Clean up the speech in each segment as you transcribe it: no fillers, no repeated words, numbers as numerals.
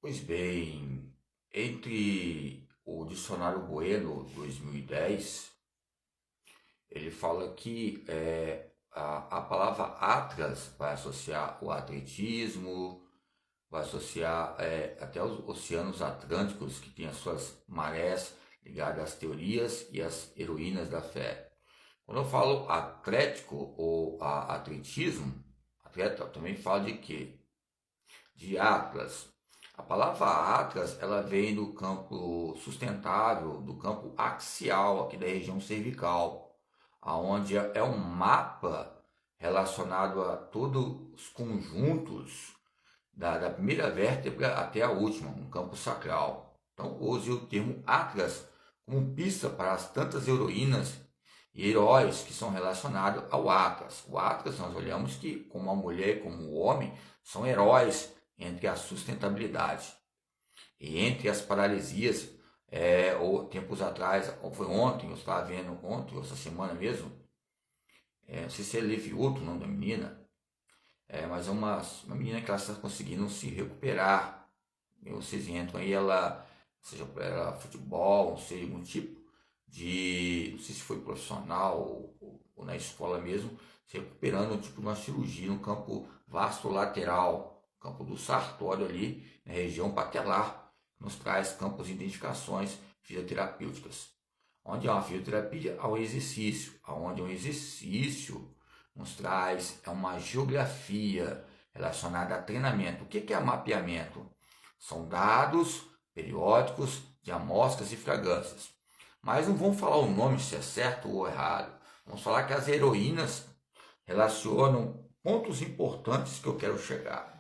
Pois bem, entre o Dicionário Bueno 2010, ele fala que a palavra atlas vai associar o atletismo, vai associar até os oceanos atlânticos, que têm as suas marés ligadas às teorias e às heroínas da fé. Quando eu falo atlético ou atletismo, atleta, eu também falo de quê? De atlas. A palavra atlas, ela vem do campo sustentável, do campo axial aqui da região cervical, aonde é um mapa relacionado a todos os conjuntos da primeira vértebra até a última, um campo sacral. Então, use o termo atlas como pista para as tantas heroínas e heróis que são relacionados ao atlas. O atlas, nós olhamos que, como a mulher, como o homem, são heróis entre a sustentabilidade e entre as paralisias. Ou tempos atrás, ou foi ontem, eu estava vendo ontem, ou essa semana mesmo, não sei se é Levi Outro, o nome da menina, mas é uma menina que ela está conseguindo se recuperar. E vocês entram aí, ela, seja para ela futebol, não sei, algum tipo de, não sei se foi profissional ou na escola mesmo, se recuperando tipo de uma cirurgia no campo vasculateral, campo do sartório ali, na região patelar, nos traz campos de identificações fisioterapêuticas. Onde há uma fisioterapia, há um exercício. Onde um exercício nos traz uma geografia relacionada a treinamento. O que é mapeamento? São dados periódicos de amostras e fragrâncias. Mas não vamos falar o nome se é certo ou errado. Vamos falar que as heroínas relacionam pontos importantes que eu quero chegar.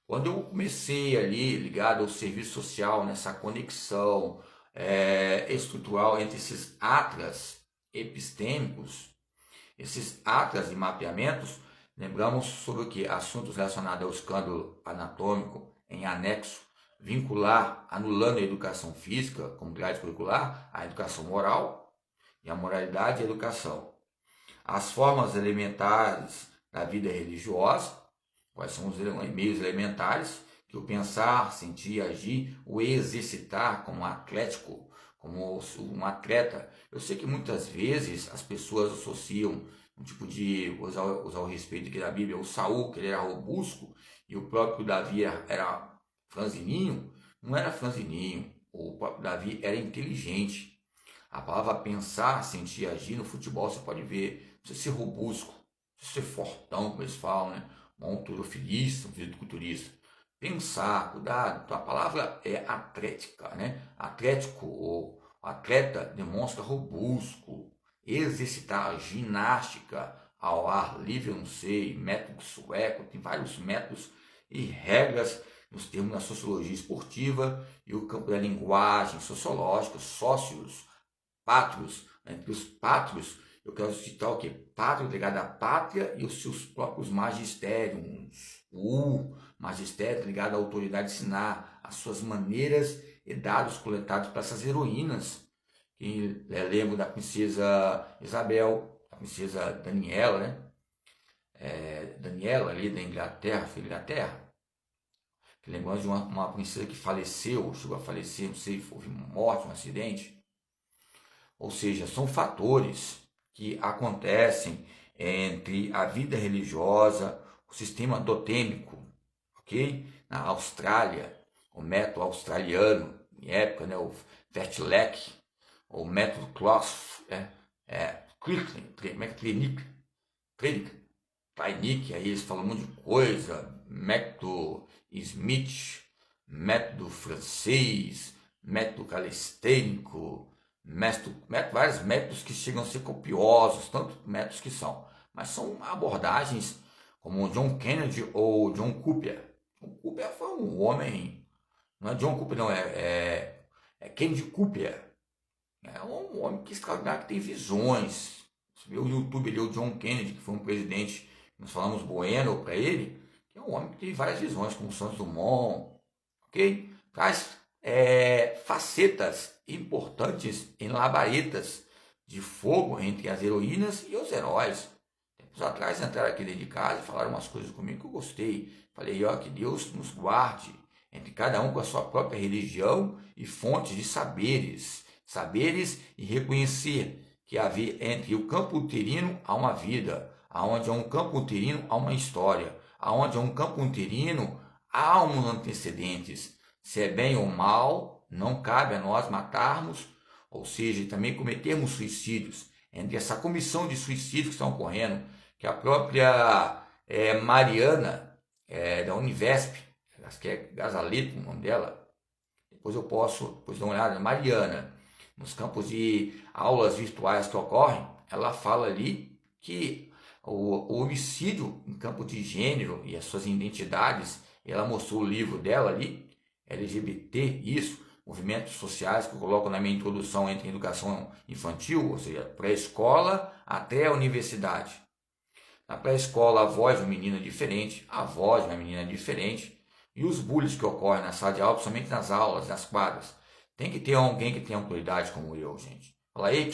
Quando eu comecei ali, ligado ao serviço social, nessa conexão estrutural entre esses atlas epistêmicos, esses atlas de mapeamentos, lembramos sobre o que? Assuntos relacionados ao escândalo anatômico em anexo, vincular, anulando a educação física como grade curricular, a educação moral e a moralidade e a educação. As formas elementares da vida religiosa, quais são os meios elementares, que o pensar, sentir, agir, o exercitar como atlético, como um atleta. Eu sei que muitas vezes as pessoas associam um tipo de, usar o respeito aqui da Bíblia, o Saul, que ele era robusto, e o próprio Davi era franzininho. Não era franzininho, o próprio Davi era inteligente. A palavra pensar, sentir, agir no futebol, você pode ver, não precisa ser robusto, não precisa ser fortão, como eles falam, né? Um alterofilista, um fisiculturista. Pensar, cuidado. Então a palavra é atlética, né? Atlético, o atleta demonstra robusto. Exercitar, ginástica ao ar livre, eu não sei, método sueco, tem vários métodos e regras nos termos da sociologia esportiva e o campo da linguagem sociológica, sócios, pátrios. Entre os pátrios, eu quero citar o que? Pátrio ligado à pátria e os seus próprios magistérios. O magistério ligado à autoridade de ensinar, as suas maneiras e dados coletados para essas heroínas. Que lembro da princesa Isabel, a princesa Daniela, né? Daniela ali da Inglaterra, filha da Inglaterra. Que lembramos de uma princesa que faleceu, chegou a falecer, não sei, houve morte, um acidente. Ou seja, são fatores que acontecem entre a vida religiosa, o sistema totêmico, ok? Na Austrália, o método australiano, em época, né, o Fertilec, o método Klaus, Clinic, aí eles falam um monte de coisa, método Smith, método francês, método calistênico, vários métodos que chegam a ser copiosos, tanto métodos que são, mas são abordagens como o John Kennedy ou John Cooper. John Cooper foi um homem, não é John Cooper não, é Kennedy Cooper, é um homem que extraordinário, que tem visões. Você vê o YouTube ali, o John Kennedy, que foi um presidente, nós falamos bueno para ele, que é um homem que tem várias visões, como Santos Dumont, ok? Traz facetas importantes em labaredas de fogo entre as heroínas e os heróis. Tempos atrás entraram aqui dentro de casa e falaram umas coisas comigo que eu gostei. Falei, ó, que Deus nos guarde entre cada um com a sua própria religião e fontes de saberes e reconhecer que entre o campo uterino há uma vida, aonde há um campo uterino há uma história, aonde há um campo uterino há uns antecedentes. Se é bem ou mal, não cabe a nós matarmos, ou seja, também cometermos suicídios. Entre essa comissão de suicídios que estão ocorrendo, que a própria Mariana, da Univesp, acho que é Gazaleto o nome dela, depois dar uma olhada, Mariana, nos campos de aulas virtuais que ocorrem, ela fala ali que o homicídio em campo de gênero e as suas identidades, ela mostrou o livro dela ali, LGBT, isso, movimentos sociais que eu coloco na minha introdução entre educação infantil, ou seja, pré-escola até a universidade. Na pré-escola, a voz de um menino é diferente, a voz de uma menina é diferente, e os bullies que ocorrem na sala de aula, principalmente nas aulas, nas quadras. Tem que ter alguém que tenha autoridade como eu, gente. Fala aí,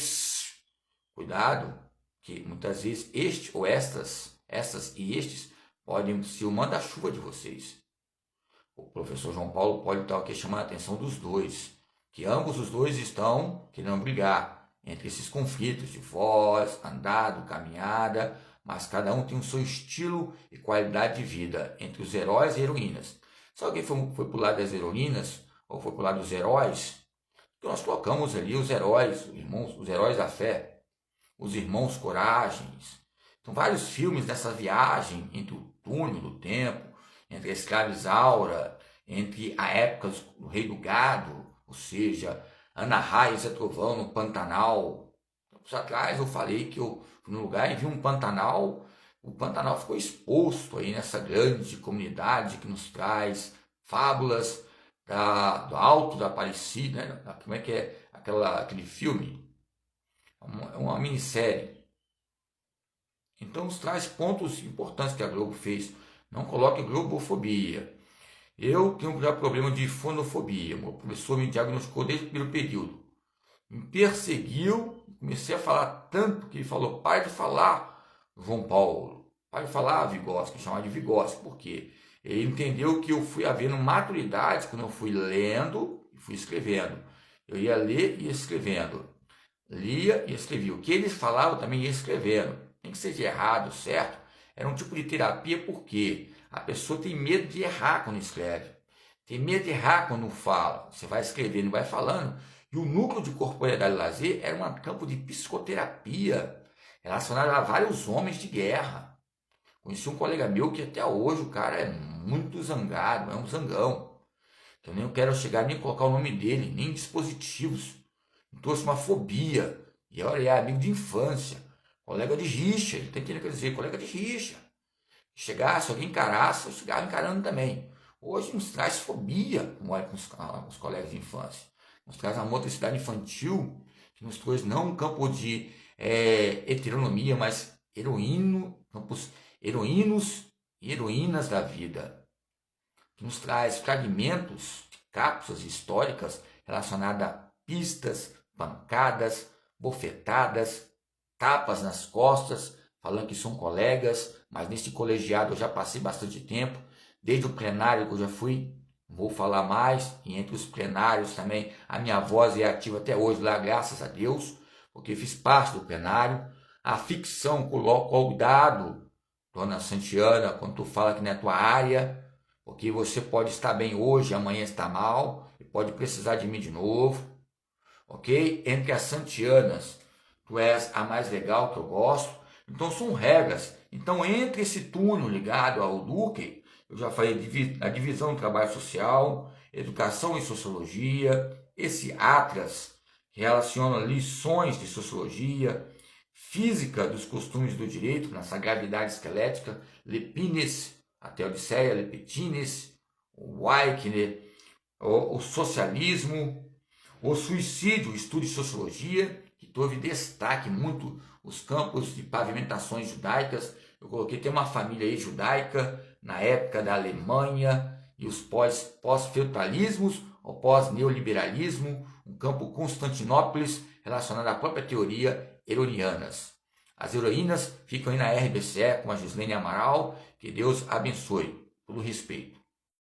cuidado, que muitas vezes este ou estas e estes podem ser o manda-chuva de vocês. O professor João Paulo pode estar aqui chamando a atenção dos dois, que ambos os dois estão querendo brigar entre esses conflitos de voz, andado, caminhada, mas cada um tem o seu estilo e qualidade de vida entre os heróis e heroínas. Se alguém foi para o lado das heroínas ou foi para o lado dos heróis, nós colocamos ali os heróis, os heróis da fé, os irmãos Coragens. São vários filmes dessa viagem entre o túnel do tempo, entre a escrava Isaura, entre a época do Rei do Gado, ou seja, Ana Raia e Zé Trovão no Pantanal. Tempos atrás eu falei que eu fui num lugar e vi um Pantanal, o Pantanal ficou exposto aí nessa grande comunidade que nos traz fábulas do Alto da Aparecida, né? Como é que é aquele filme? É uma minissérie. Então nos traz pontos importantes que a Globo fez. Não coloque globofobia. Eu tenho já problema de fonofobia. Meu professor me diagnosticou desde o primeiro período. Me perseguiu, comecei a falar tanto que ele falou, pare de falar, João Paulo. Pare de falar, Vygotsky, chamar de Vygotsky. Por quê? Ele entendeu que eu fui havendo maturidade quando eu fui lendo e fui escrevendo. Eu ia ler e ia escrevendo. Lia e escrevia. O que eles falavam também ia escrevendo. Nem que seja errado, certo? Era um tipo de terapia porque a pessoa tem medo de errar quando escreve. Tem medo de errar quando fala. Você vai escrevendo, vai falando. E o núcleo de corporeidade e lazer era um campo de psicoterapia relacionado a vários homens de guerra. Conheci um colega meu que até hoje o cara é muito zangado, é um zangão. Eu nem quero chegar nem colocar o nome dele, nem dispositivos. Trouxe uma fobia. E olha, é amigo de infância. Colega de rixa, ele tem que dizer, colega de rixa. Chegasse, alguém encarasse, eu chegava encarando também. Hoje nos traz fobia, como é com os colegas de infância. Nos traz uma motricidade infantil, que nos traz não um campo de heteronomia, mas campos heroínos e heroínas da vida. Que nos traz fragmentos de cápsulas históricas relacionadas a pistas, pancadas, bofetadas, tapas nas costas, falando que são colegas, mas nesse colegiado eu já passei bastante tempo, desde o plenário que eu já fui, vou falar mais, e entre os plenários também, a minha voz é ativa até hoje lá, graças a Deus, porque fiz parte do plenário. A ficção, cuidado, dona Santiana, quando tu fala que não é tua área, porque você pode estar bem hoje, amanhã está mal, e pode precisar de mim de novo, ok? Entre as Santianas, tu és a mais legal que eu gosto, então são regras. Então entre esse túnel ligado ao Duque, eu já falei a divisão do trabalho social, educação e sociologia, esse Atlas que relaciona lições de sociologia, física dos costumes do direito, nessa gravidade esquelética, Lepines, a Teodiceia, Lepetines, o Weichner, o socialismo, o suicídio, o estudo de sociologia, que teve destaque muito os campos de pavimentações judaicas. Eu coloquei, tem uma família aí judaica, na época da Alemanha, e os pós-feudalismos, ou pós-neoliberalismo, um campo Constantinópolis, relacionado à própria teoria heronianas. As heroínas ficam aí na RBCE com a Gislene Amaral, que Deus abençoe. Todo respeito.